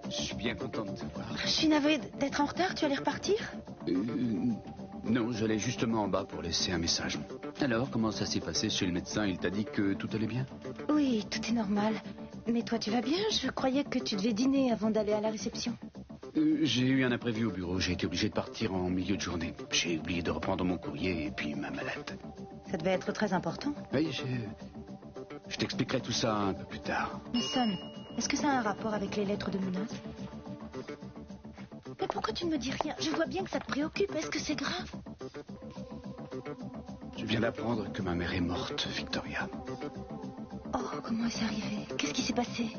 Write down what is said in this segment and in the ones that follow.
Je suis bien content de te voir. Je suis navrée d'être en retard, tu allais repartir? Non, j'allais justement en bas pour laisser un message. Alors, comment ça s'est passé chez le médecin? Il t'a dit que tout allait bien? Oui, tout est normal. Mais toi, tu vas bien? Je croyais que tu devais dîner avant d'aller à la réception. J'ai eu un imprévu au bureau. J'ai été obligé de partir en milieu de journée. J'ai oublié de reprendre mon courrier et puis ma mallette. Ça devait être très important. Oui, je t'expliquerai tout ça un peu plus tard. Mason, est-ce que ça a un rapport avec les lettres de menace? Mais pourquoi tu ne me dis rien? Je vois bien que ça te préoccupe. Est-ce que c'est grave? Je viens d'apprendre que ma mère est morte, Victoria. Oh, comment est-ce arrivé? Qu'est-ce qui s'est passé?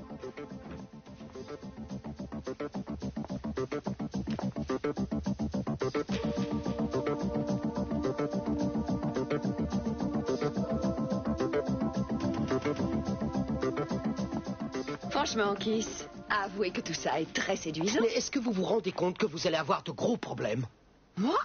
Franchement, Kiss, avouez que tout ça est très séduisant. Mais est-ce que vous vous rendez compte que vous allez avoir de gros problèmes? Moi?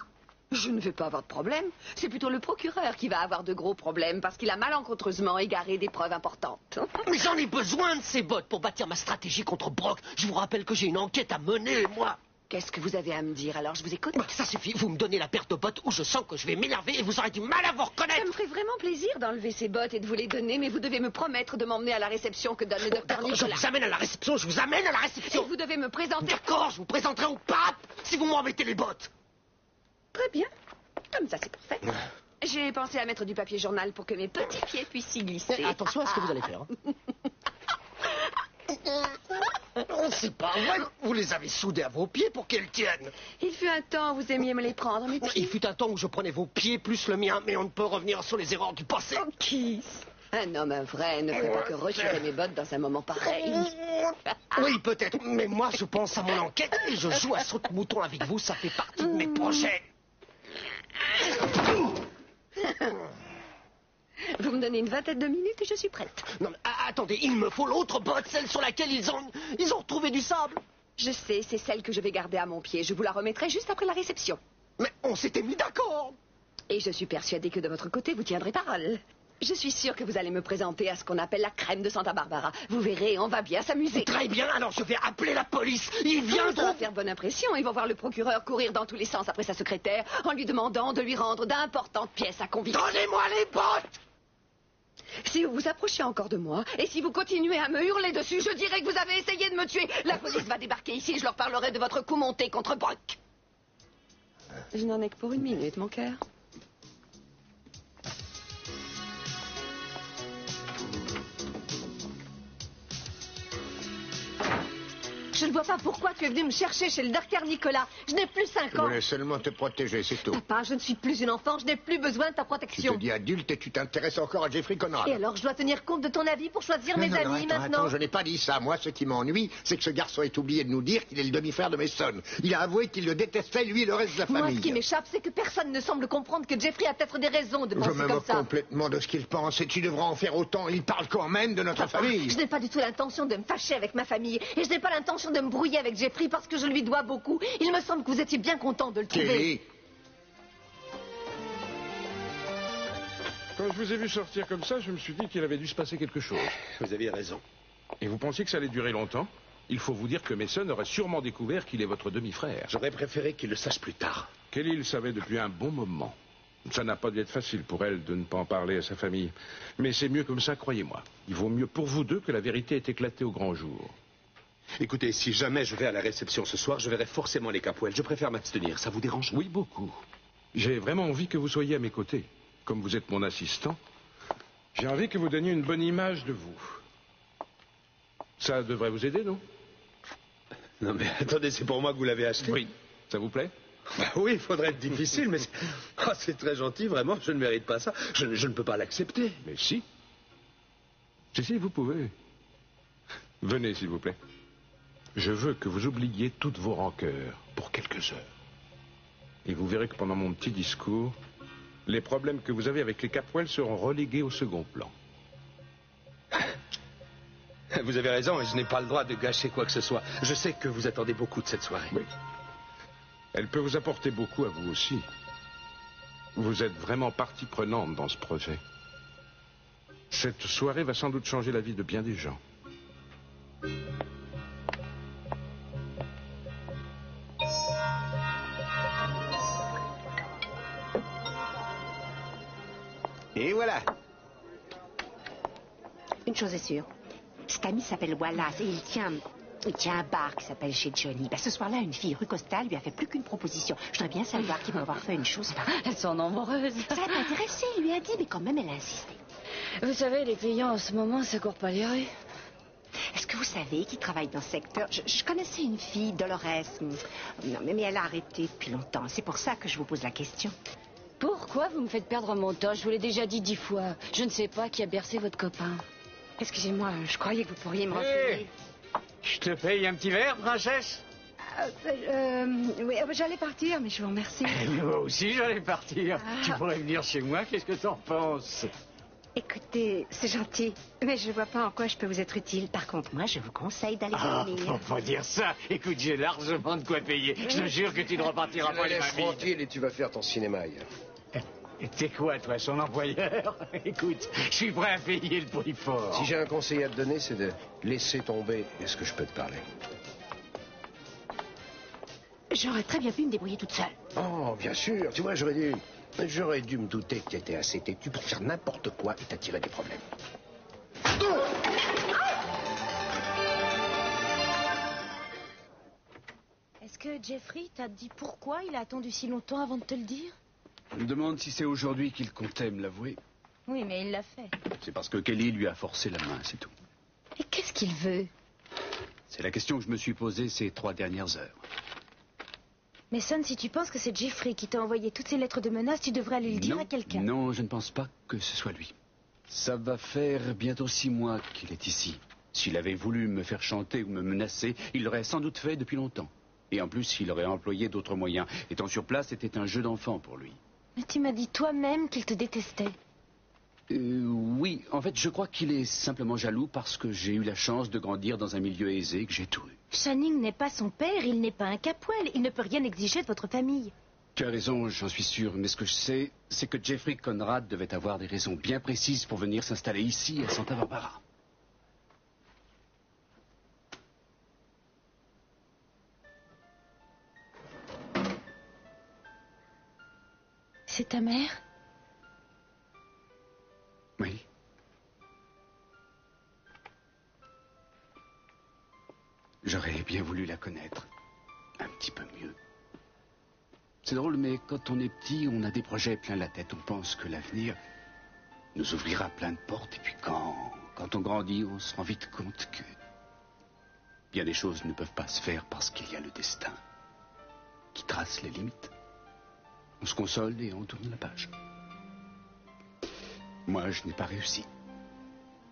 Je ne vais pas avoir de problème. C'est plutôt le procureur qui va avoir de gros problèmes parce qu'il a malencontreusement égaré des preuves importantes. Mais j'en ai besoin de ces bottes pour bâtir ma stratégie contre Brock. Je vous rappelle que j'ai une enquête à mener, moi. Qu'est-ce que vous avez à me dire? Alors je vous écoute. Ça suffit, vous me donnez la paire de bottes où je sens que je vais m'énerver et vous aurez du mal à vous reconnaître. Ça me ferait vraiment plaisir d'enlever ces bottes et de vous les donner, mais vous devez me promettre de m'emmener à la réception que donne le docteur Je Nicolas. vous amène à la réception, je vous amène à la Et réception. vous devez me présenter... D'accord, je vous présenterai au pape si vous m'en mettez les bottes. Très bien. Comme ça, c'est parfait. J'ai pensé à mettre du papier journal pour que mes petits pieds puissent s'y glisser. Mais attention à ce que vous allez faire. Oh, c'est pas vrai. Vous les avez soudés à vos pieds pour qu'elles tiennent. Il fut un temps où vous aimiez me les prendre, mes Il pieds. fut un temps où je prenais vos pieds plus le mien, mais on ne peut revenir sur les erreurs du passé. Oh, Kiss. Un homme vrai ne fait pas que retirer mes bottes dans un moment pareil. Oui, peut-être, mais moi je pense à mon enquête et je joue à saute-mouton avec vous, ça fait partie de mes projets. Vous me donnez une vingtaine de minutes et je suis prête. Non, mais, attendez, il me faut l'autre botte, celle sur laquelle ils ont retrouvé du sable. Je sais, c'est celle que je vais garder à mon pied. Je vous la remettrai juste après la réception. Mais on s'était mis d'accord. Et je suis persuadée que de votre côté, vous tiendrez parole. Je suis sûre que vous allez me présenter à ce qu'on appelle la crème de Santa Barbara. Vous verrez, on va bien s'amuser. Très bien, alors je vais appeler la police. Ils Ça va viendront. faire bonne impression. Ils vont voir le procureur courir dans tous les sens après sa secrétaire en lui demandant de lui rendre d'importantes pièces à conviction. Donnez-moi les bottes. Si vous vous approchez encore de moi, et si vous continuez à me hurler dessus, je dirai que vous avez essayé de me tuer. La police va débarquer ici et je leur parlerai de votre coup monté contre Brock. Je n'en ai que pour une minute, mon cœur. Je ne vois pas pourquoi tu es venu me chercher chez le docteur Nicolas. Je n'ai plus 5 Je ans. voulais seulement te protéger, c'est tout. Papa, je ne suis plus une enfant. Je n'ai plus besoin de ta Tu protection. te dis adulte et tu t'intéresses encore à Jeffrey Conrad. Et alors, je dois tenir compte de ton avis pour choisir mes amis maintenant. Attends, je n'ai pas dit ça. Moi, ce qui m'ennuie, c'est que ce garçon ait oublié de nous dire qu'il est le demi-frère de Mason. Il a avoué qu'il le détestait, lui et le reste de la Moi, famille. ce qui m'échappe, c'est que personne ne semble comprendre que Jeffrey a peut-être des raisons de Je penser me comme moque ça. complètement de ce qu'il pense et tu devras en faire autant. Il parle quand même de notre famille. Je n'ai pas du tout l'intention de me fâcher avec ma famille. Et je n'ai pas l'intention de me brouiller avec Jeffrey parce que je lui dois beaucoup. Il me semble que vous étiez bien content de le trouver. Kelly, Quand je vous ai vu sortir comme ça, je me suis dit qu'il avait dû se passer quelque chose. Vous aviez raison. Et vous pensiez que ça allait durer longtemps? Il faut vous dire que Mason aurait sûrement découvert qu'il est votre demi-frère. J'aurais préféré qu'il le sache plus tard. Kelly le savait depuis un bon moment. Ça n'a pas dû être facile pour elle de ne pas en parler à sa famille. Mais c'est mieux comme ça, croyez-moi. Il vaut mieux pour vous deux que la vérité ait éclaté au grand jour. Écoutez, si jamais je vais à la réception ce soir, je verrai forcément les Capwell. Je préfère m'abstenir. Ça vous dérange? Oui, beaucoup. J'ai vraiment envie que vous soyez à mes côtés. Comme vous êtes mon assistant, j'ai envie que vous donniez une bonne image de vous. Ça devrait vous aider, non? Non mais attendez, c'est pour moi que vous l'avez acheté? Oui. Ça vous plaît? Bah oui, il faudrait être difficile, mais c'est très gentil, vraiment, je ne mérite pas ça. Je ne peux pas l'accepter. Mais si. Si, vous pouvez. Venez, s'il vous plaît. Je veux que vous oubliez toutes vos rancœurs pour quelques heures. Et vous verrez que pendant mon petit discours, les problèmes que vous avez avec les Capwell seront relégués au second plan. Vous avez raison, et je n'ai pas le droit de gâcher quoi que ce soit. Je sais que vous attendez beaucoup de cette soirée. Oui. Elle peut vous apporter beaucoup à vous aussi. Vous êtes vraiment partie prenante dans ce projet. Cette soirée va sans doute changer la vie de bien des gens. voilà. Une chose est sûre. Cet ami s'appelle Wallace et il tient un bar qui s'appelle chez Johnny. Ben, ce soir-là, une fille rue Costa lui a fait plus qu'une proposition. Je voudrais bien savoir qui peut avoir fait une chose pareille. Elles sont nombreuses. Ça l'a pas intéressé, il lui a dit, mais quand même, elle a insisté. Vous savez, les clients en ce moment, ça court pas les rues. Est-ce que vous savez qui travaille dans ce secteur? Je connaissais une fille, Dolores. Non, mais elle a arrêté depuis longtemps. C'est pour ça que je vous pose la question. Pourquoi vous me faites perdre mon temps? Je vous l'ai déjà dit 10 fois. Je ne sais pas qui a bercé votre copain. Excusez-moi, je croyais que vous pourriez me renseigner. Je te paye un petit verre, princesse? Oui, j'allais partir, mais je vous remercie. Moi aussi, j'allais partir. Tu pourrais venir chez moi, qu'est-ce que t'en penses? Écoutez, c'est gentil, mais je vois pas en quoi je peux vous être utile. Par contre, moi, je vous conseille d'aller dormir. Faut pas dire ça. Écoute, j'ai largement de quoi payer. Je te jure que tu ne repartiras pas les mains vides. Tranquille et tu vas faire ton cinéma ailleurs. Et t'es quoi, toi, son employeur? Écoute, je suis prêt à payer le prix fort. Si j'ai un conseil à te donner, c'est de laisser tomber. Est-ce que je peux te parler? J'aurais très bien pu me débrouiller toute seule. Oh, bien sûr. Tu vois, j'aurais dû me douter que tu étais assez têtu pour faire n'importe quoi et t'attirer des problèmes. Est-ce que Jeffrey t'a dit pourquoi il a attendu si longtemps avant de te le dire? Je me demande si c'est aujourd'hui qu'il comptait me l'avouer. Oui, mais il l'a fait. C'est parce que Kelly lui a forcé la main, c'est tout. Et qu'est-ce qu'il veut? C'est la question que je me suis posée ces 3 dernières heures. Mais Son, si tu penses que c'est Jeffrey qui t'a envoyé toutes ces lettres de menaces, tu devrais aller le dire à quelqu'un. Non, je ne pense pas que ce soit lui. Ça va faire bientôt 6 mois qu'il est ici. S'il avait voulu me faire chanter ou me menacer, il l'aurait sans doute fait depuis longtemps. Et en plus, il aurait employé d'autres moyens. Étant sur place, c'était un jeu d'enfant pour lui. Mais tu m'as dit toi-même qu'il te détestait. Oui, en fait, je crois qu'il est simplement jaloux parce que j'ai eu la chance de grandir dans un milieu aisé, que j'ai tout eu. Channing n'est pas son père, il n'est pas un capouel, il ne peut rien exiger de votre famille. Tu as raison, j'en suis sûr, mais ce que je sais, c'est que Jeffrey Conrad devait avoir des raisons bien précises pour venir s'installer ici, à Santa Barbara. C'est ta mère? Oui. J'aurais bien voulu la connaître. Un petit peu mieux. C'est drôle, mais quand on est petit, on a des projets plein la tête. On pense que l'avenir nous ouvrira plein de portes. Et puis quand on grandit, on se rend vite compte que bien des choses ne peuvent pas se faire parce qu'il y a le destin qui trace les limites. On se console et on tourne la page. Moi, je n'ai pas réussi.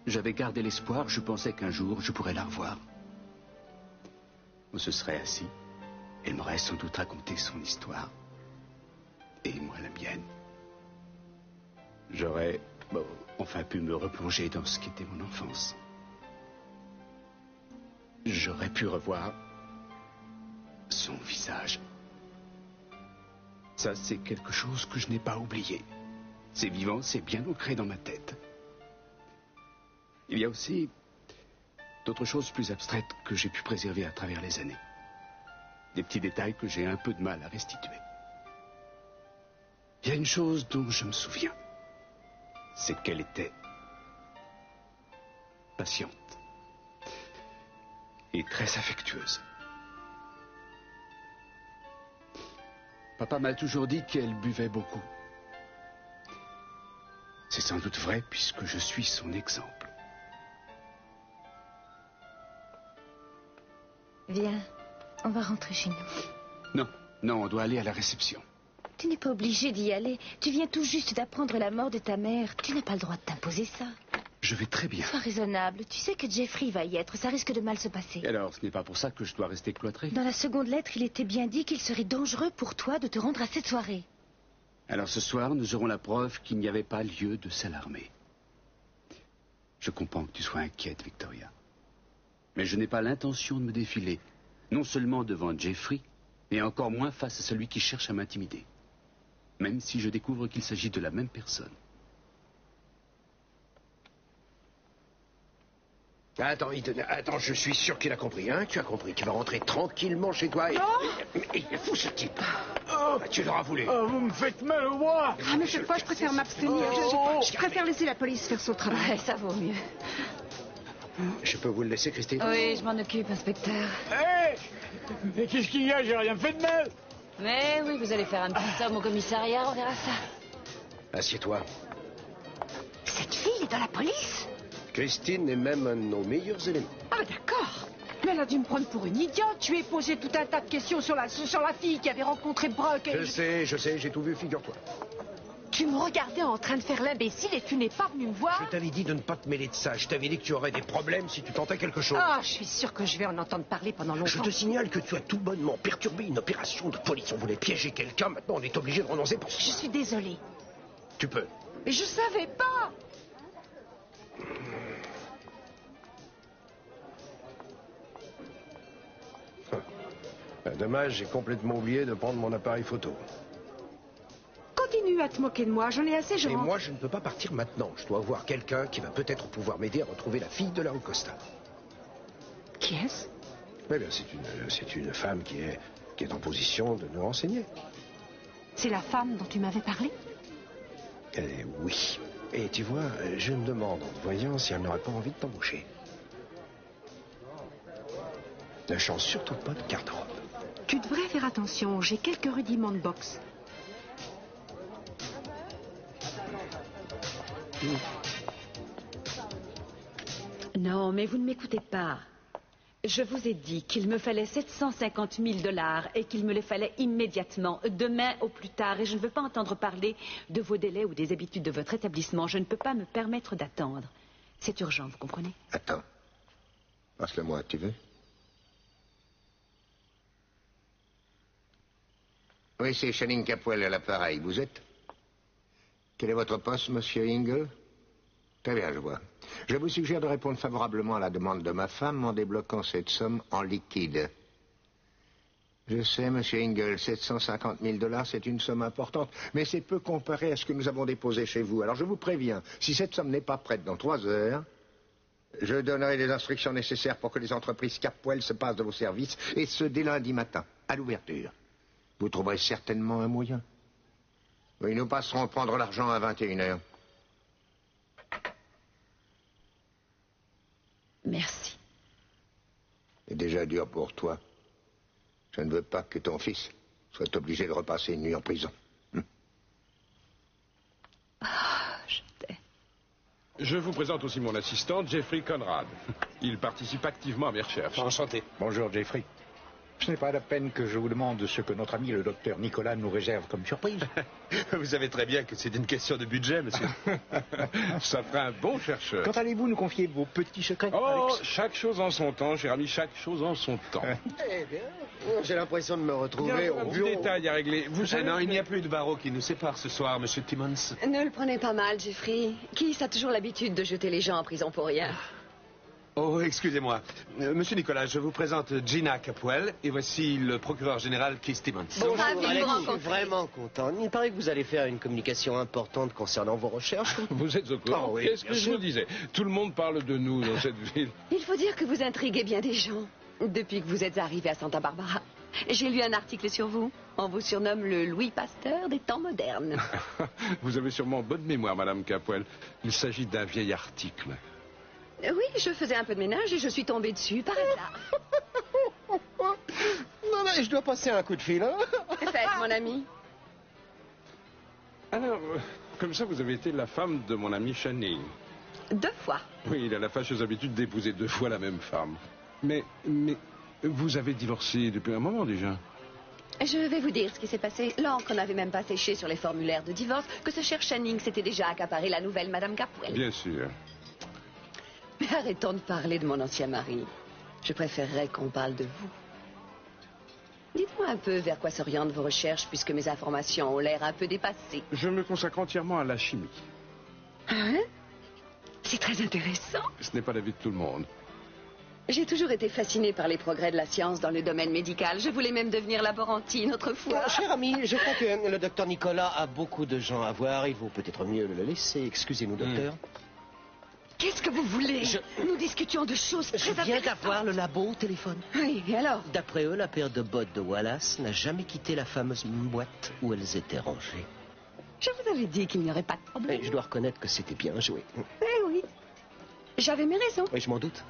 J'avais gardé l'espoir, je pensais qu'un jour, je pourrais la revoir. On se serait assis, elle m'aurait sans doute raconté son histoire. Et moi la mienne. J'aurais, enfin, pu me replonger dans ce qu'était mon enfance. J'aurais pu revoir son visage. Ça, c'est quelque chose que je n'ai pas oublié. C'est vivant, c'est bien ancré dans ma tête. Il y a aussi d'autres choses plus abstraites que j'ai pu préserver à travers les années. Des petits détails que j'ai un peu de mal à restituer. Il y a une chose dont je me souviens. C'est qu'elle était patiente et très affectueuse. Papa m'a toujours dit qu'elle buvait beaucoup. C'est sans doute vrai puisque je suis son exemple. Viens, on va rentrer chez nous. Non, on doit aller à la réception. Tu n'es pas obligé d'y aller. Tu viens tout juste d'apprendre la mort de ta mère. Tu n'as pas le droit de t'imposer ça. Je vais très bien. Sois raisonnable. Tu sais que Jeffrey va y être. Ça risque de mal se passer. Et alors, ce n'est pas pour ça que je dois rester cloîtré? Dans la seconde lettre, il était bien dit qu'il serait dangereux pour toi de te rendre à cette soirée. Alors ce soir, nous aurons la preuve qu'il n'y avait pas lieu de s'alarmer. Je comprends que tu sois inquiète, Victoria. Mais je n'ai pas l'intention de me défiler. Non seulement devant Jeffrey, mais encore moins face à celui qui cherche à m'intimider. Même si je découvre qu'il s'agit de la même personne. Attends, je suis sûr qu'il a compris, hein? Tu as compris, tu vas rentrer tranquillement chez toi et... Non! Mais il est fou, ce type! Oh, Bah, tu l'auras voulu. Oh, vous me faites mal au bras. Ah, mais cette fois, je préfère m'abstenir. Je préfère laisser la police faire son travail. Ouais, ça vaut mieux. Je peux vous le laisser, Christine? Oui, je m'en occupe, inspecteur. Hé! Mais qu'est-ce qu'il y a? J'ai rien fait de mal. Mais oui, vous allez faire un petit somme au commissariat, on verra ça. Assieds-toi. Cette fille est dans la police? Christine est même un de nos meilleurs éléments. Ah, bah d'accord. Mais elle a dû me prendre pour une idiote. Tu lui ai posé tout un tas de questions sur la fille qui avait rencontré Brock. Et... Je sais, j'ai tout vu, figure-toi. Tu me regardais en train de faire l'imbécile et tu n'es pas venu me voir? Je t'avais dit de ne pas te mêler de ça. Je t'avais dit que tu aurais des problèmes si tu tentais quelque chose. Ah, je suis sûre que je vais en entendre parler pendant longtemps. Je te signale que tu as tout bonnement perturbé une opération de police. On voulait piéger quelqu'un, maintenant on est obligé de renoncer pour ça. Je suis désolée. Tu peux. Mais je savais pas. Dommage, j'ai complètement oublié de prendre mon appareil photo. Continue à te moquer de moi, j'en ai assez, je Et rentre. moi, je ne peux pas partir maintenant. Je dois voir quelqu'un qui va peut-être pouvoir m'aider à retrouver la fille de la rue Costa. Qui est-ce? Eh bien, c'est une femme qui est en position de nous renseigner. C'est la femme dont tu m'avais parlé? Oui. Et tu vois, je me demande en te voyant si elle n'aurait pas envie de t'embaucher. Ne change surtout pas de garde-robe. Tu devrais faire attention, j'ai quelques rudiments de boxe. Non, mais vous ne m'écoutez pas. Je vous ai dit qu'il me fallait 750 000 $ et qu'il me les fallait immédiatement, demain au plus tard. Et je ne veux pas entendre parler de vos délais ou des habitudes de votre établissement. Je ne peux pas me permettre d'attendre. C'est urgent, vous comprenez? Attends. Passe-le-moi, tu veux? Oui, c'est Channing Capwell à l'appareil. Vous êtes? Quel est votre poste, monsieur Ingle? Très bien, je vois. Je vous suggère de répondre favorablement à la demande de ma femme en débloquant cette somme en liquide. Je sais, monsieur Ingle, 750 000 $, c'est une somme importante, mais c'est peu comparé à ce que nous avons déposé chez vous. Alors je vous préviens, si cette somme n'est pas prête dans 3 heures, je donnerai les instructions nécessaires pour que les entreprises Capwell se passent de vos services, et ce dès lundi matin, à l'ouverture. Vous trouverez certainement un moyen. Oui, nous passerons prendre l'argent à 21 heures. Merci. C'est déjà dur pour toi. Je ne veux pas que ton fils soit obligé de repasser une nuit en prison. Je vous présente aussi mon assistant, Jeffrey Conrad. Il participe activement à mes recherches. Enchanté. Bonjour, Jeffrey. Ce n'est pas la peine que je vous demande ce que notre ami le docteur Nicolas nous réserve comme surprise. Vous savez très bien que c'est une question de budget, monsieur. Ça ferait un bon chercheur. Quand allez-vous nous confier vos petits secrets, Oh, Alex? chaque chose en son temps, cher ami, chaque chose en son temps. Eh bien, j'ai l'impression de me retrouver Il y a au un petit bureau. détail à régler. Vous savez, non, il n'y a plus de barreau qui nous sépare ce soir, monsieur Timmons. Ne le prenez pas mal, Jeffrey. Keith a toujours l'habitude de jeter les gens en prison pour rien. Oh, excusez-moi. Monsieur Nicolas, je vous présente Gina Capwell et voici le procureur général Keith Timmons. Bonjour, Ravi de vous Alex, je suis rencontrer. vraiment content. Il paraît que vous allez faire une communication importante concernant vos recherches. vous êtes au courant. Ah oui, Qu'est-ce bien que je sûr. vous disais? Tout le monde parle de nous dans cette ville. Il faut dire que vous intriguez bien des gens. Depuis que vous êtes arrivé à Santa Barbara, j'ai lu un article sur vous. On vous surnomme le Louis Pasteur des temps modernes. Vous avez sûrement bonne mémoire, Madame Capwell. Il s'agit d'un vieil article. Oui, je faisais un peu de ménage et je suis tombée dessus par hasard. Non, mais je dois passer un coup de fil, hein? Faites, mon ami. Alors, comme ça, vous avez été la femme de mon ami Channing. 2 fois. Oui, il a la fâcheuse habitude d'épouser 2 fois la même femme. Mais vous avez divorcé depuis un moment déjà. Je vais vous dire ce qui s'est passé. L'encre n'avait même pas séché sur les formulaires de divorce que ce cher Channing s'était déjà accaparé la nouvelle Madame Capwell. Bien sûr. Mais arrêtons de parler de mon ancien mari. Je préférerais qu'on parle de vous. Dites-moi un peu vers quoi s'orientent vos recherches puisque mes informations ont l'air un peu dépassées. Je me consacre entièrement à la chimie. Hein? C'est très intéressant. Ce n'est pas la vie de tout le monde. J'ai toujours été fascinée par les progrès de la science dans le domaine médical. Je voulais même devenir laborantine autrefois. Cher ami, je crois que le docteur Nicolas a beaucoup de gens à voir. Il vaut peut-être mieux le laisser. Excusez-nous, docteur. Qu'est-ce que vous voulez? Nous discutions de choses très Je viens intéressantes. d'avoir le labo au téléphone. Oui, et alors? D'après eux, la paire de bottes de Wallace n'a jamais quitté la fameuse boîte où elles étaient rangées. Je vous avais dit qu'il n'y aurait pas de problème. Et je dois reconnaître que c'était bien joué. Eh oui. J'avais mes raisons. Oui, je m'en doute.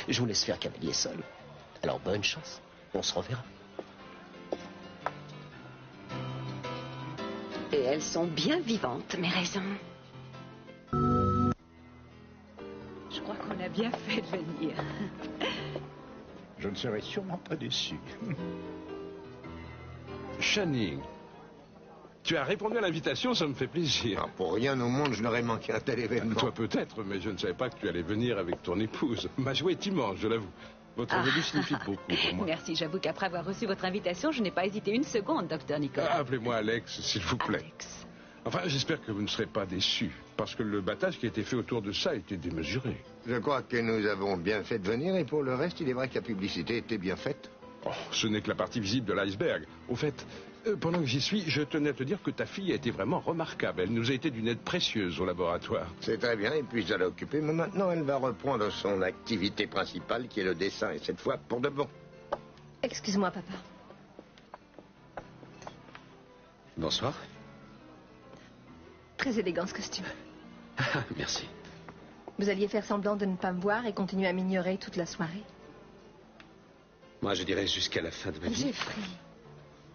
Je vous laisse faire cavalier seul. Alors bonne chance. On se reverra. Et elles sont bien vivantes, mes raisons. Je crois qu'on a bien fait de venir. Je ne serai sûrement pas déçu. Channing, tu as répondu à l'invitation, ça me fait plaisir. Ah, pour rien au monde, je n'aurais manqué un tel événement. Toi peut-être, mais je ne savais pas que tu allais venir avec ton épouse. Ma joie est immense, je l'avoue. Votre venue signifie beaucoup pour moi. Merci, j'avoue qu'après avoir reçu votre invitation, je n'ai pas hésité une seconde, docteur Nicolas. Appelez-moi Alex, s'il vous plaît. Alex. Enfin, j'espère que vous ne serez pas déçus, parce que le battage qui a été fait autour de ça était démesuré. Je crois que nous avons bien fait de venir, et pour le reste, il est vrai que la publicité était bien faite. Oh, ce n'est que la partie visible de l'iceberg. Au fait, pendant que j'y suis, je tenais à te dire que ta fille a été vraiment remarquable. Elle nous a été d'une aide précieuse au laboratoire. C'est très bien, et puis ça l'a occupée, mais maintenant elle va reprendre son activité principale, qui est le dessin, et cette fois pour de bon. Excuse-moi, papa. Bonsoir. Très élégant ce costume. Merci. Vous alliez faire semblant de ne pas me voir et continuer à m'ignorer toute la soirée. Moi, je dirais jusqu'à la fin de ma vie. Jeffrey,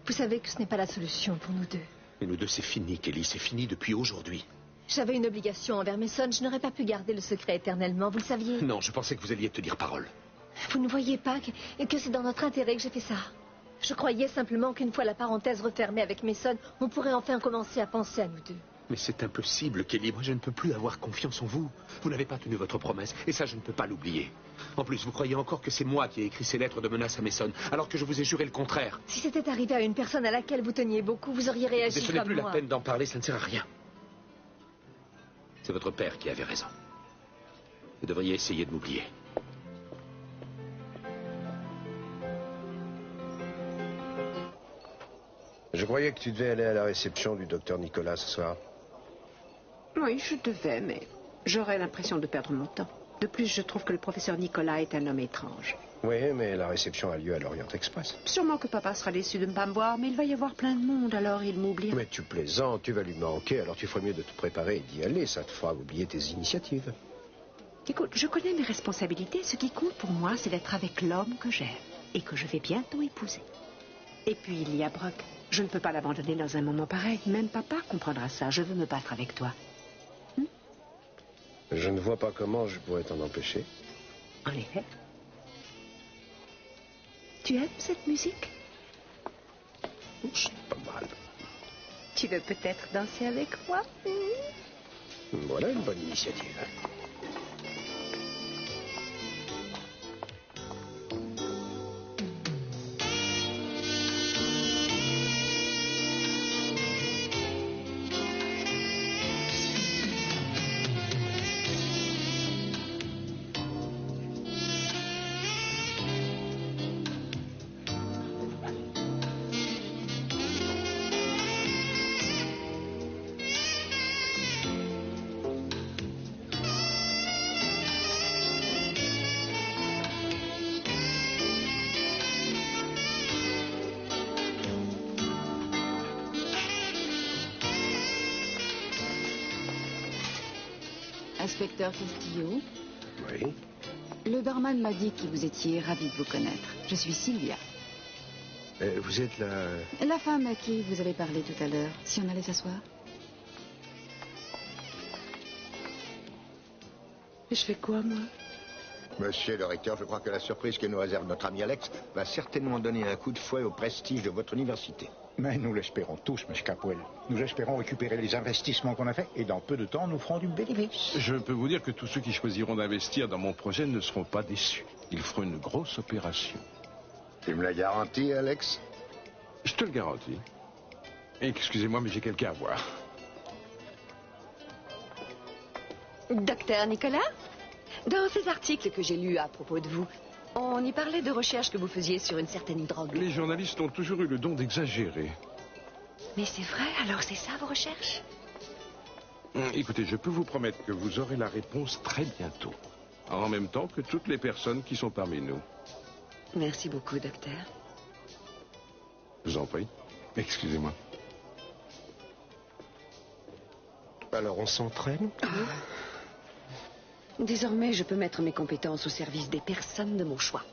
vous savez que ce n'est pas la solution pour nous deux. Mais nous deux, c'est fini, Kelly. C'est fini depuis aujourd'hui. J'avais une obligation envers Mason. Je n'aurais pas pu garder le secret éternellement, vous le saviez. Non, je pensais que vous alliez te dire parole. Vous ne voyez pas que c'est dans notre intérêt que j'ai fait ça. Je croyais simplement qu'une fois la parenthèse refermée avec Mason, on pourrait enfin commencer à penser à nous deux. Mais c'est impossible, Kelly. Moi, je ne peux plus avoir confiance en vous. Vous n'avez pas tenu votre promesse, et ça, je ne peux pas l'oublier. En plus, vous croyez encore que c'est moi qui ai écrit ces lettres de menace à Mason, alors que je vous ai juré le contraire. Si c'était arrivé à une personne à laquelle vous teniez beaucoup, vous auriez réagi Mais ce comme n'est plus moi. la peine d'en parler, ça ne sert à rien. C'est votre père qui avait raison. Vous devriez essayer de m'oublier. Je croyais que tu devais aller à la réception du docteur Nicolas ce soir. Oui, je devais, mais j'aurais l'impression de perdre mon temps. De plus, je trouve que le professeur Nicolas est un homme étrange. Oui, mais la réception a lieu à l'Orient Express. Sûrement que papa sera déçu de ne pas me voir, mais il va y avoir plein de monde, alors il m'oubliera. Mais tu plaisantes, tu vas lui manquer, alors tu ferais mieux de te préparer et d'y aller, ça te fera oublier tes initiatives. Écoute, je connais mes responsabilités. Ce qui compte pour moi, c'est d'être avec l'homme que j'aime et que je vais bientôt épouser. Et puis, il y a Brock. Je ne peux pas l'abandonner dans un moment pareil. Même papa comprendra ça. Je veux me battre avec toi. Je ne vois pas comment je pourrais t'en empêcher. En effet. Tu aimes cette musique? C'est pas mal. Tu veux peut-être danser avec moi? Voilà une bonne initiative. Inspecteur Castillo, Oui. le barman m'a dit que vous étiez ravi de vous connaître. Je suis Sylvia. Vous êtes La femme à qui vous avez parlé tout à l'heure. Si on allait s'asseoir. Je fais quoi, moi? Monsieur le recteur, je crois que la surprise que nous réserve notre ami Alex va certainement donner un coup de fouet au prestige de votre université. Mais nous l'espérons tous, M. Capwell. Nous espérons récupérer les investissements qu'on a faits et dans peu de temps, nous ferons du bénéfice. Je peux vous dire que tous ceux qui choisiront d'investir dans mon projet ne seront pas déçus. Ils feront une grosse opération. Tu me la garantis, Alex? Je te le garantis. Excusez-moi, mais j'ai quelqu'un à voir. Docteur Nicolas, dans ces articles que j'ai lus à propos de vous, on y parlait de recherches que vous faisiez sur une certaine drogue. Les journalistes ont toujours eu le don d'exagérer. Mais c'est vrai, alors c'est ça vos recherches? Écoutez, je peux vous promettre que vous aurez la réponse très bientôt. En même temps que toutes les personnes qui sont parmi nous. Merci beaucoup, docteur. Je vous en prie. Excusez-moi. Alors on s'entraîne? Désormais, je peux mettre mes compétences au service des personnes de mon choix.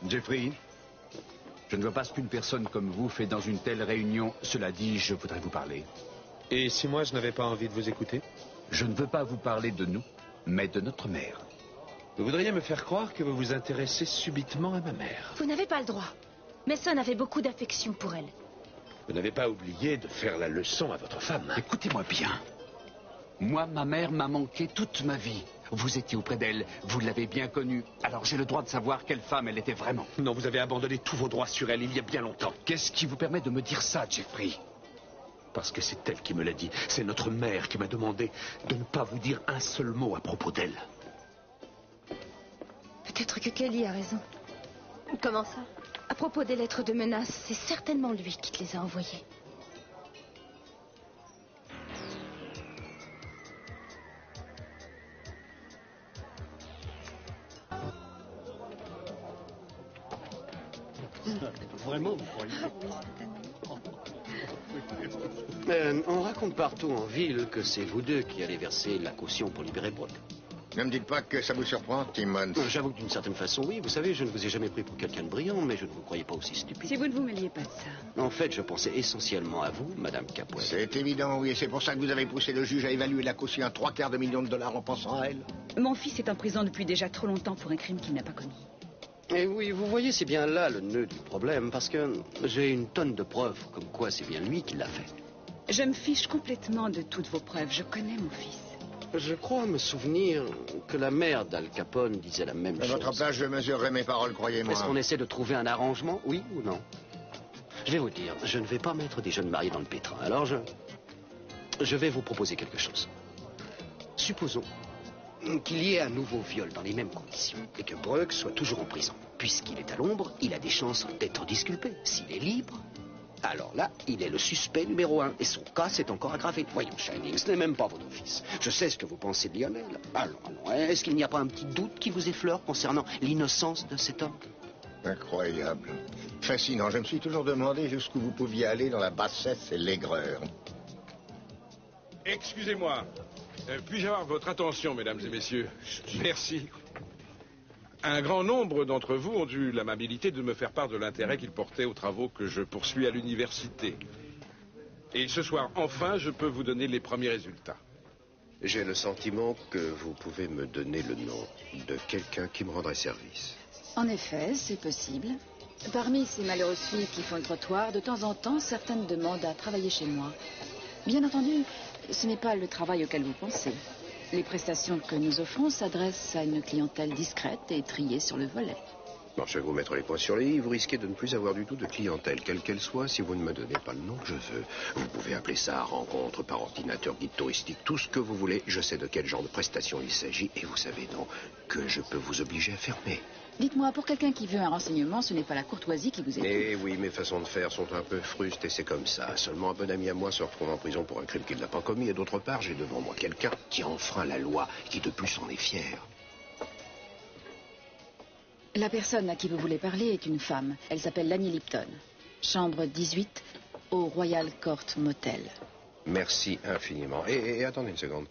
Jeffrey, je ne veux pas ce qu'une personne comme vous fait dans une telle réunion. Cela dit, je voudrais vous parler. Et si moi, je n'avais pas envie de vous écouter? Je ne veux pas vous parler de nous, mais de notre mère. Vous voudriez me faire croire que vous vous intéressez subitement à ma mère. Vous n'avez pas le droit. Mason avait beaucoup d'affection pour elle. Vous n'avez pas oublié de faire la leçon à votre femme. Écoutez-moi bien. Moi, ma mère m'a manqué toute ma vie. Vous étiez auprès d'elle, vous l'avez bien connue. Alors j'ai le droit de savoir quelle femme elle était vraiment. Non, vous avez abandonné tous vos droits sur elle il y a bien longtemps. Qu'est-ce qui vous permet de me dire ça, Jeffrey? Parce que c'est elle qui me l'a dit. C'est notre mère qui m'a demandé de ne pas vous dire un seul mot à propos d'elle. Peut-être que Kelly a raison. Comment ça? À propos des lettres de menace, c'est certainement lui qui te les a envoyées. Vraiment, vous croyez? On raconte partout en ville que c'est vous deux qui allez verser la caution pour libérer Brooke. Ne me dites pas que ça vous surprend, Timmons. J'avoue que d'une certaine façon, oui. Vous savez, je ne vous ai jamais pris pour quelqu'un de brillant, mais je ne vous croyais pas aussi stupide. Si vous ne vous mêliez pas de ça. En fait, je pensais essentiellement à vous, Madame Capwell. C'est évident, oui. Et c'est pour ça que vous avez poussé le juge à évaluer la caution à 3/4 million de dollars en pensant à elle. Mon fils est en prison depuis déjà trop longtemps pour un crime qu'il n'a pas commis. Et oui, vous voyez, c'est bien là le nœud du problème, parce que j'ai une tonne de preuves comme quoi c'est bien lui qui l'a fait. Je me fiche complètement de toutes vos preuves. Je connais mon fils. Je crois me souvenir que la mère d'Al Capone disait la même chose. À votre place, je mesurerai mes paroles, croyez-moi. Est-ce qu'on essaie de trouver un arrangement, oui ou non? Je vais vous dire, je ne vais pas mettre des jeunes mariés dans le pétrin. Alors je vais vous proposer quelque chose. Supposons qu'il y ait un nouveau viol dans les mêmes conditions et que Brooke soit toujours en prison. Puisqu'il est à l'ombre, il a des chances d'être disculpé. S'il est libre, alors là, il est le suspect numéro 1. Et son cas s'est encore aggravé. Voyons, Shining, ce n'est même pas votre fils. Je sais ce que vous pensez de Lionel. Alors, est-ce qu'il n'y a pas un petit doute qui vous effleure concernant l'innocence de cet homme? Incroyable. Fascinant. Je me suis toujours demandé jusqu'où vous pouviez aller dans la bassesse et l'aigreur. Excusez-moi. Puis-je avoir votre attention, mesdames et messieurs? Merci. Un grand nombre d'entre vous ont eu l'amabilité de me faire part de l'intérêt qu'ils portaient aux travaux que je poursuis à l'université. Et ce soir, enfin, je peux vous donner les premiers résultats. J'ai le sentiment que vous pouvez me donner le nom de quelqu'un qui me rendrait service. En effet, c'est possible. Parmi ces malheureuses filles qui font le trottoir, de temps en temps, certaines demandent à travailler chez moi. Bien entendu, ce n'est pas le travail auquel vous pensez. Les prestations que nous offrons s'adressent à une clientèle discrète et triée sur le volet. Bon, je vais vous mettre les points sur les i. Vous risquez de ne plus avoir du tout de clientèle, quelle qu'elle soit, si vous ne me donnez pas le nom que je veux. Vous pouvez appeler ça rencontre par ordinateur, guide touristique, tout ce que vous voulez. Je sais de quel genre de prestation il s'agit et vous savez donc que je peux vous obliger à fermer. Dites-moi, pour quelqu'un qui veut un renseignement, ce n'est pas la courtoisie qui vous étouffe. Eh oui, mes façons de faire sont un peu frustes et c'est comme ça. Seulement un bon ami à moi se retrouve en prison pour un crime qu'il n'a pas commis et d'autre part, j'ai devant moi quelqu'un qui enfreint la loi et qui de plus en est fier. La personne à qui vous voulez parler est une femme. Elle s'appelle Lani Lipton. Chambre 18 au Royal Court Motel. Merci infiniment. Et attendez une seconde.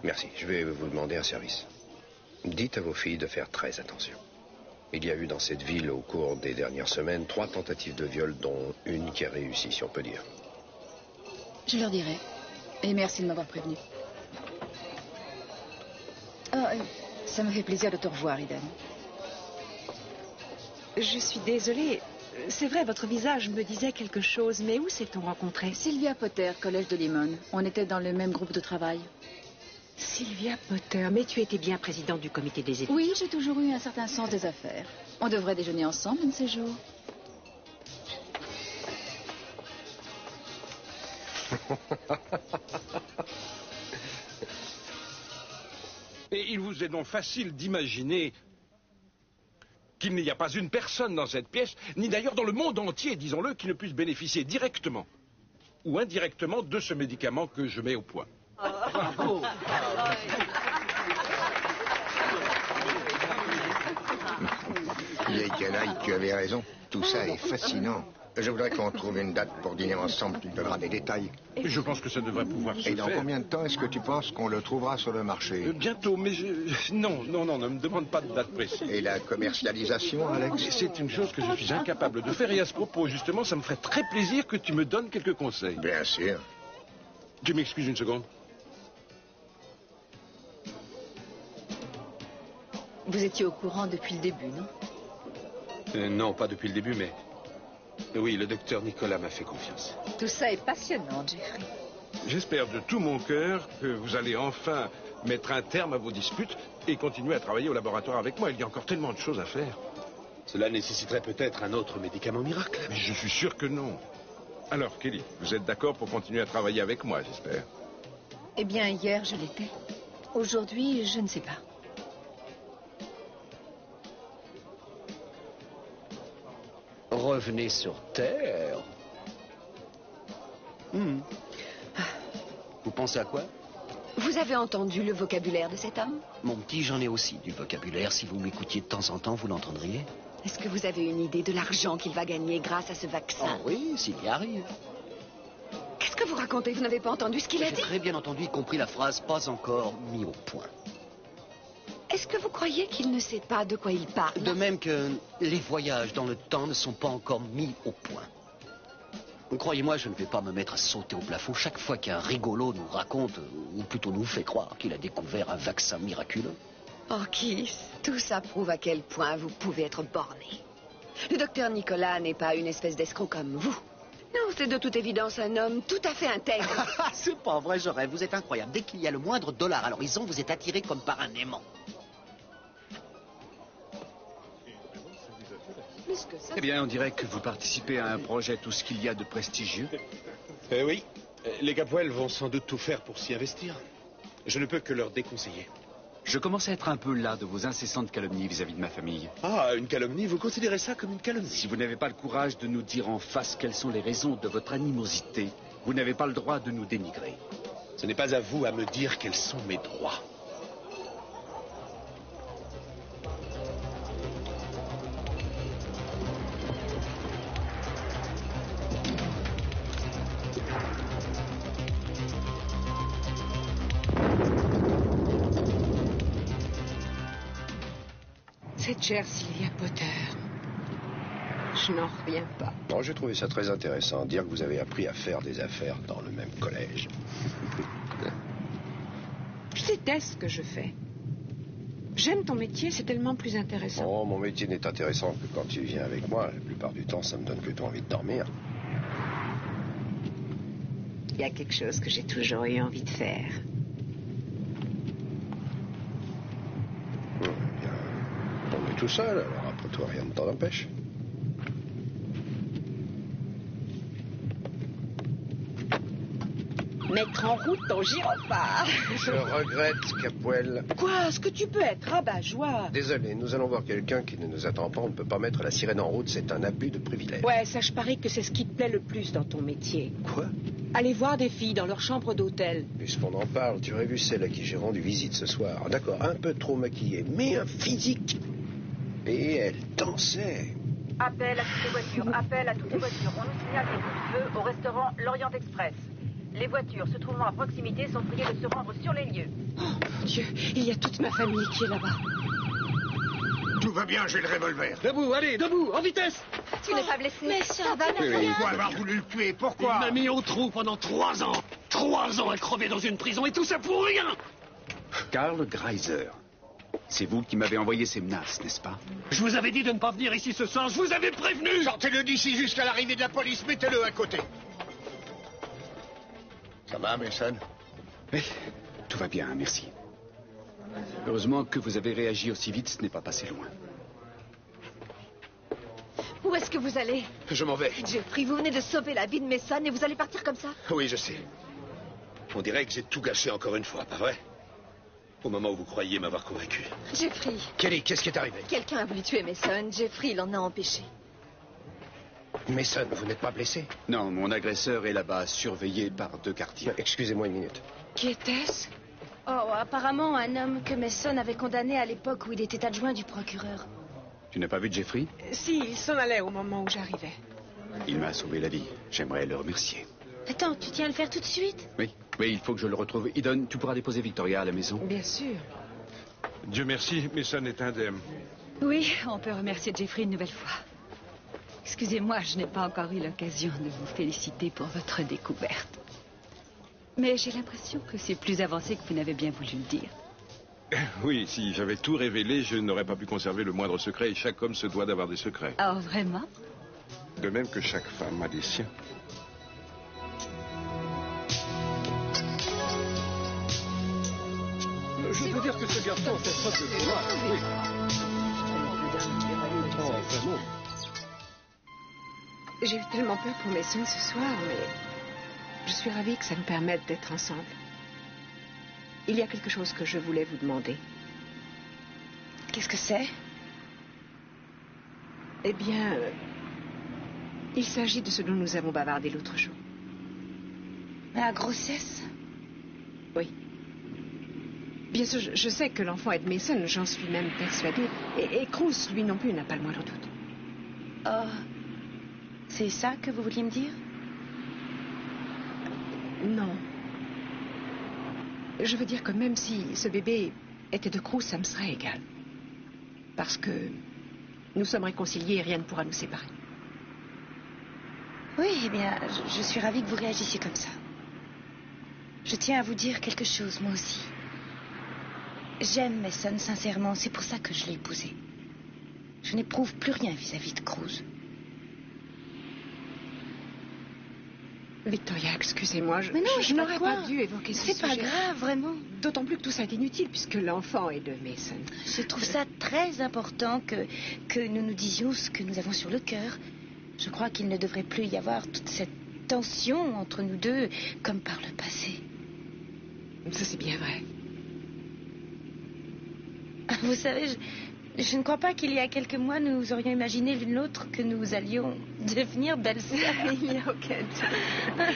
Merci, je vais vous demander un service. Dites à vos filles de faire très attention. Il y a eu dans cette ville, au cours des dernières semaines, 3 tentatives de viol, dont une qui a réussi, si on peut dire. Je leur dirai. Et merci de m'avoir prévenu. Oh, ça me fait plaisir de te revoir, Eden. Je suis désolée. C'est vrai, votre visage me disait quelque chose, mais où s'est-on rencontrés? Sylvia Potter, collège de Limon. On était dans le même groupe de travail. Sylvia Potter, mais tu étais bien présidente du comité des études. Oui, j'ai toujours eu un certain sens des affaires. On devrait déjeuner ensemble un de ces jours. Et il vous est donc facile d'imaginer qu'il n'y a pas une personne dans cette pièce, ni d'ailleurs dans le monde entier, disons-le, qui ne puisse bénéficier directement ou indirectement de ce médicament que je mets au point. Vieille canaille, tu avais raison. Tout ça est fascinant. Je voudrais qu'on trouve une date pour dîner ensemble. Tu me donneras des détails. Je pense que ça devrait pouvoir se faire. Et dans combien de temps est-ce que tu penses qu'on le trouvera sur le marché? Bientôt, mais non, ne me demande pas de date précise. Et la commercialisation, Alex? C'est une chose que je suis incapable de faire. Et à ce propos, justement, ça me ferait très plaisir que tu me donnes quelques conseils. Bien sûr. Tu m'excuses une seconde? Vous étiez au courant depuis le début, non? Non, pas depuis le début, mais... Oui, le docteur Nicolas m'a fait confiance. Tout ça est passionnant, Jeffrey. J'espère de tout mon cœur que vous allez enfin mettre un terme à vos disputes et continuer à travailler au laboratoire avec moi. Il y a encore tellement de choses à faire. Cela nécessiterait peut-être un autre médicament miracle. Mais je suis sûr que non. Alors, Kelly, vous êtes d'accord pour continuer à travailler avec moi, j'espère? Eh bien, hier, je l'étais. Aujourd'hui, je ne sais pas. Revenez sur Terre. Vous pensez à quoi? Vous avez entendu le vocabulaire de cet homme? Mon petit, j'en ai aussi du vocabulaire. Si vous m'écoutiez de temps en temps, vous l'entendriez. Est-ce que vous avez une idée de l'argent qu'il va gagner grâce à ce vaccin? Oh oui, s'il y arrive. Qu'est-ce que vous racontez? Vous n'avez pas entendu ce qu'il a dit? J'ai très bien entendu, y compris la phrase « pas encore mis au point ». Est-ce que vous croyez qu'il ne sait pas de quoi il parle? De même que les voyages dans le temps ne sont pas encore mis au point. Croyez-moi, je ne vais pas me mettre à sauter au plafond chaque fois qu'un rigolo nous raconte, ou plutôt nous fait croire qu'il a découvert un vaccin miraculeux. Oh, Keith, tout ça prouve à quel point vous pouvez être borné. Le docteur Nicolas n'est pas une espèce d'escroc comme vous. Non, c'est de toute évidence un homme tout à fait intègre. C'est pas vrai, je rêve. Vous êtes incroyable. Dès qu'il y a le moindre dollar à l'horizon, vous êtes attiré comme par un aimant. Eh bien, on dirait que vous participez à un projet tout ce qu'il y a de prestigieux. Oui, les Capoel vont sans doute tout faire pour s'y investir. Je ne peux que leur déconseiller. Je commence à être un peu las de vos incessantes calomnies vis-à-vis de ma famille. Ah, une calomnie? Vous considérez ça comme une calomnie? Si vous n'avez pas le courage de nous dire en face quelles sont les raisons de votre animosité, vous n'avez pas le droit de nous dénigrer. Ce n'est pas à vous à me dire quels sont mes droits. Cette chère Sylvia Potter. Je n'en reviens pas. Oh, j'ai trouvé ça très intéressant, dire que vous avez appris à faire des affaires dans le même collège. Je déteste ce que je fais. J'aime ton métier, c'est tellement plus intéressant. Oh, mon métier n'est intéressant que quand tu viens avec moi. La plupart du temps, ça me donne plutôt envie de dormir. Il y a quelque chose que j'ai toujours eu envie de faire. On est tout seul, alors après toi, rien ne t'en empêche. Mettre en route ton gyrophare. Je regrette, Capoel. Quoi? Est-ce que tu peux être rabat-joie? Désolé, nous allons voir quelqu'un qui ne nous attend pas. On ne peut pas mettre la sirène en route, c'est un abus de privilège. Ouais, ça je parie que c'est ce qui te plaît le plus dans ton métier. Quoi? Aller voir des filles dans leur chambre d'hôtel. Puisqu'on en parle, tu aurais vu celle à qui j'ai rendu visite ce soir. D'accord, un peu trop maquillée, mais un physique. Et elle dansait. Appel à toutes les voitures, appel à toutes les voitures. On nous signale des coups de feu au restaurant L'Orient Express. Les voitures se trouvant à proximité sont priées de se rendre sur les lieux. Oh mon Dieu, il y a toute ma famille qui est là-bas. Tout va bien, j'ai le revolver. Debout, allez, debout, en vitesse. Tu n'es pas blessé? Mais ça va, Pourquoi avoir voulu le tuer? Pourquoi? Il m'a mis au trou pendant 3 ans. 3 ans à crever dans une prison et tout ça pour rien. Karl Greiser. C'est vous qui m'avez envoyé ces menaces, n'est-ce pas? Je vous avais dit de ne pas venir ici ce soir, je vous avais prévenu. Sortez-le d'ici jusqu'à l'arrivée de la police, mettez-le à côté. Ça va, Mason? Oui, tout va bien, merci. Heureusement que vous avez réagi aussi vite, ce n'est pas passé loin. Où est-ce que vous allez? Je m'en vais. Jeffrey, vous venez de sauver la vie de Mason et vous allez partir comme ça? Oui, je sais. On dirait que j'ai tout gâché encore une fois, pas vrai? Au moment où vous croyiez m'avoir convaincu. Jeffrey, Kelly, qu'est-ce qui est arrivé? quelqu'un a voulu tuer Mason. Jeffrey l'en a empêché. Mason, vous n'êtes pas blessé? Non, mon agresseur est là-bas, surveillé par 2 gardiens. Excusez-moi une minute. Qui était-ce? Oh, apparemment un homme que Mason avait condamné à l'époque où il était adjoint du procureur. Tu n'as pas vu Jeffrey? Si, il s'en allait au moment où j'arrivais. Il m'a sauvé la vie. J'aimerais le remercier. Attends, tu tiens à le faire tout de suite? Oui, il faut que je le retrouve. Eden, tu pourras déposer Victoria à la maison? Bien sûr. Dieu merci, Mason est indemne. Oui, on peut remercier Jeffrey une nouvelle fois. Excusez-moi, je n'ai pas encore eu l'occasion de vous féliciter pour votre découverte. Mais j'ai l'impression que c'est plus avancé que vous n'avez bien voulu le dire. Oui, si j'avais tout révélé, je n'aurais pas pu conserver le moindre secret, et chaque homme se doit d'avoir des secrets. Oh, vraiment? De même que chaque femme a des siens. Je veux dire que ce garçon fait preuve de courage. Oui. Oh, vraiment. J'ai eu tellement peur pour Mason ce soir, mais je suis ravie que ça nous permette d'être ensemble. Il y a quelque chose que je voulais vous demander. Qu'est-ce que c'est? Eh bien, il s'agit de ce dont nous avons bavardé l'autre jour. La grossesse? Oui. Bien sûr, je sais que l'enfant est de Mason, j'en suis même persuadée. Et Cruz, lui non plus, n'a pas le moindre doute. Oh, c'est ça que vous vouliez me dire? Non. Je veux dire que même si ce bébé était de Cruz, ça me serait égal. Parce que nous sommes réconciliés et rien ne pourra nous séparer. Oui, eh bien, je suis ravie que vous réagissiez comme ça. Je tiens à vous dire quelque chose, moi aussi. J'aime Mason, sincèrement, c'est pour ça que je l'ai épousé. Je n'éprouve plus rien vis-à-vis de Cruz. Victoria, excusez-moi, Mais non, je n'aurais pas dû évoquer ce sujet. C'est pas grave, vraiment. D'autant plus que tout ça est inutile puisque l'enfant est de Mason. Je trouve ça très important que nous nous disions ce que nous avons sur le cœur. Je crois qu'il ne devrait plus y avoir toute cette tension entre nous deux comme par le passé. Ça, c'est bien vrai. Vous savez, je ne crois pas qu'il y a quelques mois, nous aurions imaginé l'une l'autre que nous allions devenir belles-sœurs. Il n'y a aucun doute.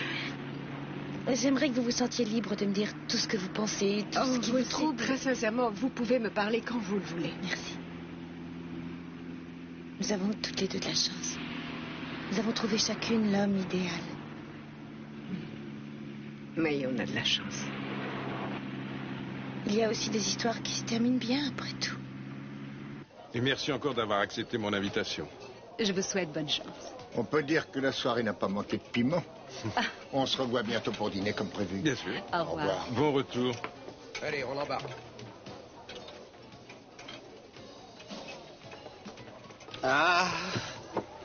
J'aimerais que vous vous sentiez libre de me dire tout ce que vous pensez, tout ce qui vous trouble. Très sincèrement, vous pouvez me parler quand vous le voulez. Merci. Nous avons toutes les deux de la chance. Nous avons trouvé chacune l'homme idéal. Mais on a de la chance. Il y a aussi des histoires qui se terminent bien après tout. Et merci encore d'avoir accepté mon invitation. Je vous souhaite bonne chance. On peut dire que la soirée n'a pas manqué de piment. On se revoit bientôt pour dîner comme prévu. Bien sûr. Au revoir. Bon retour. Allez, on embarque. Ah,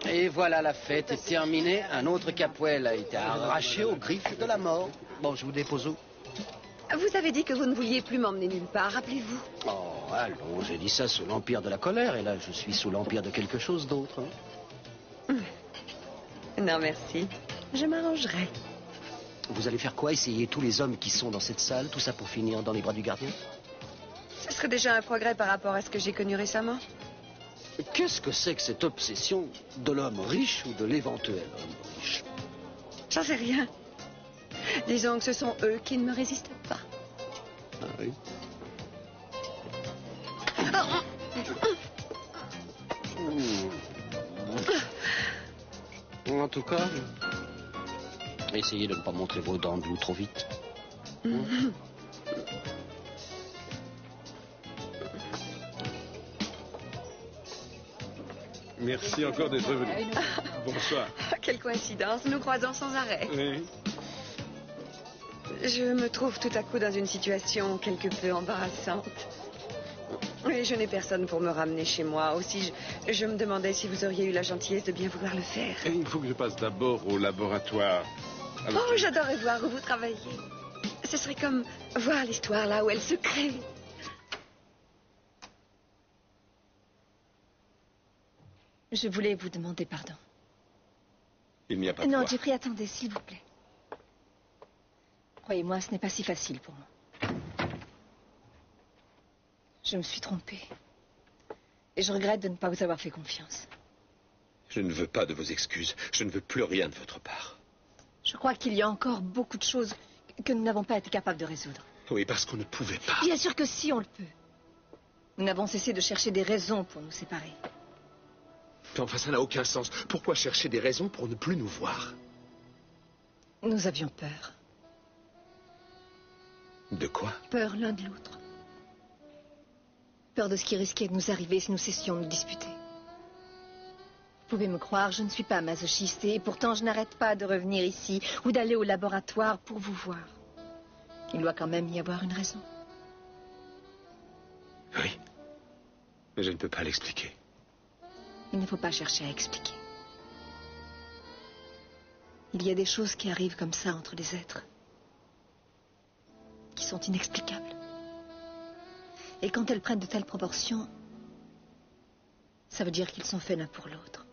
et voilà, la fête est terminée. Un autre Capwell a été arraché aux griffes de la mort. Bon, je vous dépose où? Vous avez dit que vous ne vouliez plus m'emmener nulle part, rappelez-vous. Oh, allons, j'ai dit ça sous l'empire de la colère, et là, je suis sous l'empire de quelque chose d'autre. Non, merci. Je m'arrangerai. Vous allez faire quoi? Essayer tous les hommes qui sont dans cette salle, tout ça pour finir dans les bras du gardien? Ce serait déjà un progrès par rapport à ce que j'ai connu récemment. Qu'est-ce que c'est que cette obsession de l'homme riche ou de l'éventuel homme riche? J'en sais rien. Disons que ce sont eux qui ne me résistent pas. Ah oui. En tout cas, essayez de ne pas montrer vos dents de loup trop vite. Merci encore d'être venu. Bonsoir. Quelle coïncidence, nous croisons sans arrêt. Oui. Je me trouve tout à coup dans une situation quelque peu embarrassante. Et je n'ai personne pour me ramener chez moi. Aussi, je me demandais si vous auriez eu la gentillesse de bien vouloir le faire. Et il faut que je passe d'abord au laboratoire. Alors, Oh, j'adorerais voir où vous travaillez. Ce serait comme voir l'histoire là où elle se crée. Je voulais vous demander pardon. il n'y a pas de Non, quoi. Jeffrey, attendez, s'il vous plaît. Croyez-moi, ce n'est pas si facile pour moi. Je me suis trompée. Et je regrette de ne pas vous avoir fait confiance. Je ne veux pas de vos excuses. Je ne veux plus rien de votre part. Je crois qu'il y a encore beaucoup de choses que nous n'avons pas été capables de résoudre. Oui, parce qu'on ne pouvait pas. Bien sûr que si, on le peut. Nous n'avons cessé de chercher des raisons pour nous séparer. Enfin, ça n'a aucun sens. Pourquoi chercher des raisons pour ne plus nous voir? Nous avions peur. De quoi? Peur l'un de l'autre. Peur de ce qui risquait de nous arriver si nous cessions de nous disputer. Vous pouvez me croire, je ne suis pas masochiste et pourtant je n'arrête pas de revenir ici ou d'aller au laboratoire pour vous voir. Il doit quand même y avoir une raison. Oui. Mais je ne peux pas l'expliquer. Il ne faut pas chercher à expliquer. Il y a des choses qui arrivent comme ça entre les êtres, qui sont inexplicables. Et quand elles prennent de telles proportions, ça veut dire qu'ils sont faits l'un pour l'autre.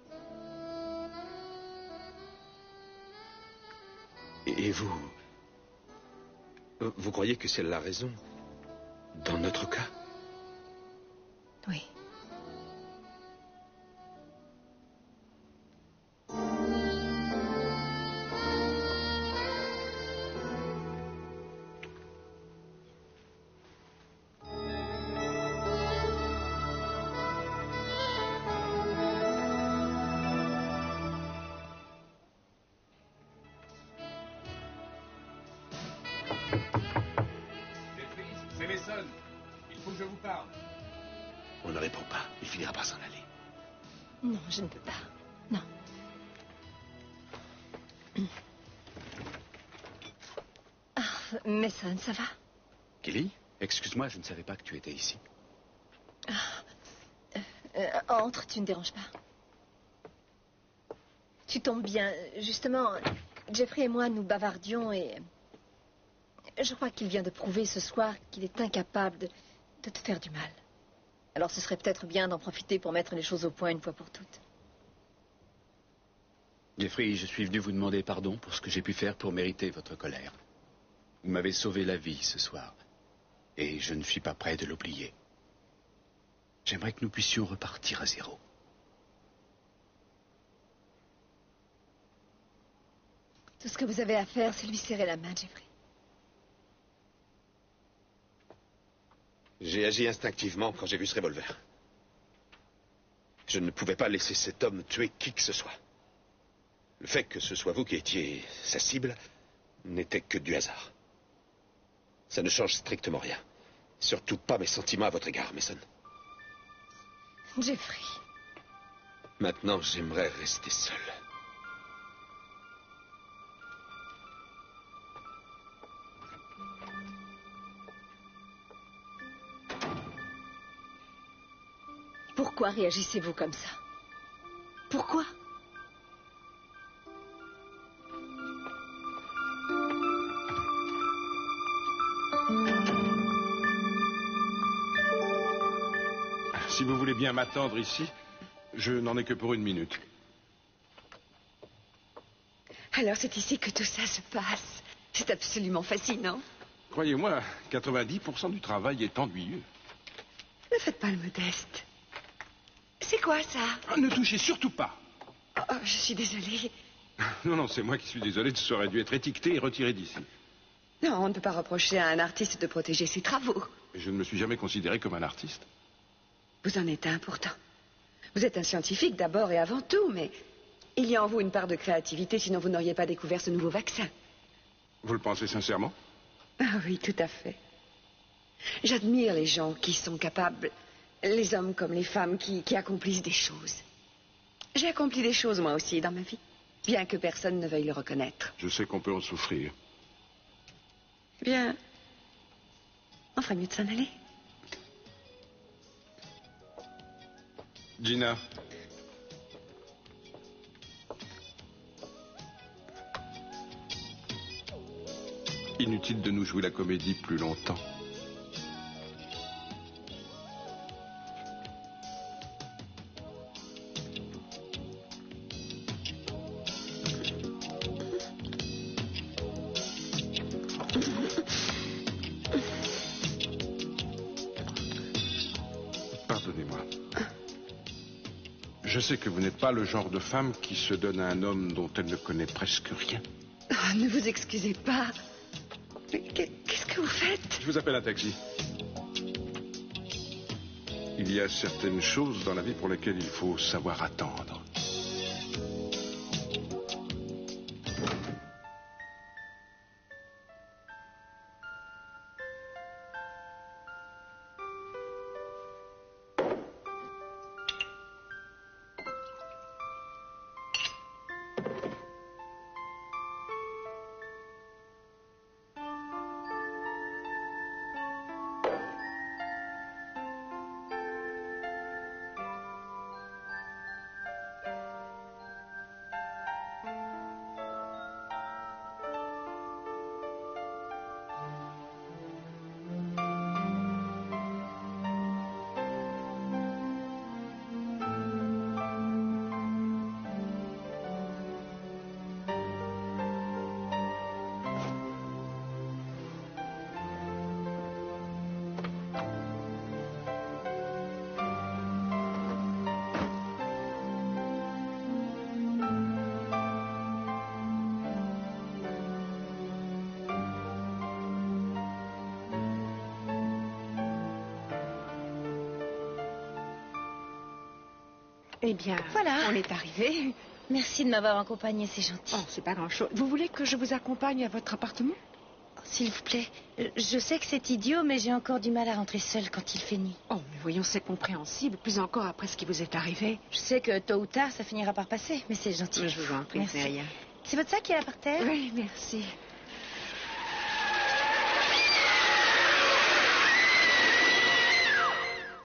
Et vous... Vous croyez que c'est la raison dans notre cas? Oui. C'est Mason. Il faut que je vous parle. On ne répond pas. Il finira par s'en aller. Non, je ne peux pas. Non. Ah, Mason, ça va? Kelly, excuse-moi, je ne savais pas que tu étais ici. Entre, tu ne déranges pas. Tu tombes bien. Justement, Jeffrey et moi, nous bavardions et... Je crois qu'il vient de prouver ce soir qu'il est incapable de te faire du mal. Alors ce serait peut-être bien d'en profiter pour mettre les choses au point une fois pour toutes. Jeffrey, je suis venu vous demander pardon pour ce que j'ai pu faire pour mériter votre colère. Vous m'avez sauvé la vie ce soir. Et je ne suis pas prêt de l'oublier. J'aimerais que nous puissions repartir à zéro. Tout ce que vous avez à faire, c'est lui serrer la main, Jeffrey. J'ai agi instinctivement quand j'ai vu ce revolver. Je ne pouvais pas laisser cet homme tuer qui que ce soit. Le fait que ce soit vous qui étiez sa cible n'était que du hasard. Ça ne change strictement rien. Surtout pas mes sentiments à votre égard, Mason. Jeffrey. Maintenant, j'aimerais rester seul. Pourquoi réagissez-vous comme ça? Pourquoi? Si vous voulez bien m'attendre ici, je n'en ai que pour 1 minute. Alors c'est ici que tout ça se passe. C'est absolument fascinant. Croyez-moi, 90% du travail est ennuyeux. Ne faites pas le modeste. C'est quoi ça? Ah, ne touchez surtout pas. Oh, je suis désolée. Non, c'est moi qui suis désolé. Ça aurait dû être étiqueté et retiré d'ici. Non, on ne peut pas reprocher à un artiste de protéger ses travaux. Je ne me suis jamais considéré comme un artiste. Vous en êtes un pourtant. Vous êtes un scientifique d'abord et avant tout, mais il y a en vous une part de créativité, sinon vous n'auriez pas découvert ce nouveau vaccin. Vous le pensez sincèrement? Ah oui, tout à fait. J'admire les gens qui sont capables, les hommes comme les femmes qui accomplissent des choses. J'ai accompli des choses moi aussi dans ma vie, bien que personne ne veuille le reconnaître. Je sais qu'on peut en souffrir. Eh bien, on ferait mieux de s'en aller. Gina. Inutile de nous jouer la comédie plus longtemps. Je sais que vous n'êtes pas le genre de femme qui se donne à un homme dont elle ne connaît presque rien. Ah, ne vous excusez pas. Mais qu'est-ce que vous faites? Je vous appelle un taxi. Il y a certaines choses dans la vie pour lesquelles il faut savoir attendre. Eh bien, voilà. On est arrivé. Merci de m'avoir accompagnée, c'est gentil. Oh, c'est pas grand-chose. Vous voulez que je vous accompagne à votre appartement? S'il vous plaît, je sais que c'est idiot, mais j'ai encore du mal à rentrer seule quand il fait nuit. Oh, mais voyons, c'est compréhensible, plus encore après ce qui vous est arrivé. Je sais que tôt ou tard, ça finira par passer, mais c'est gentil. Je vous en prie, c'est rien. C'est votre sac qui est là par terre? Oui, merci.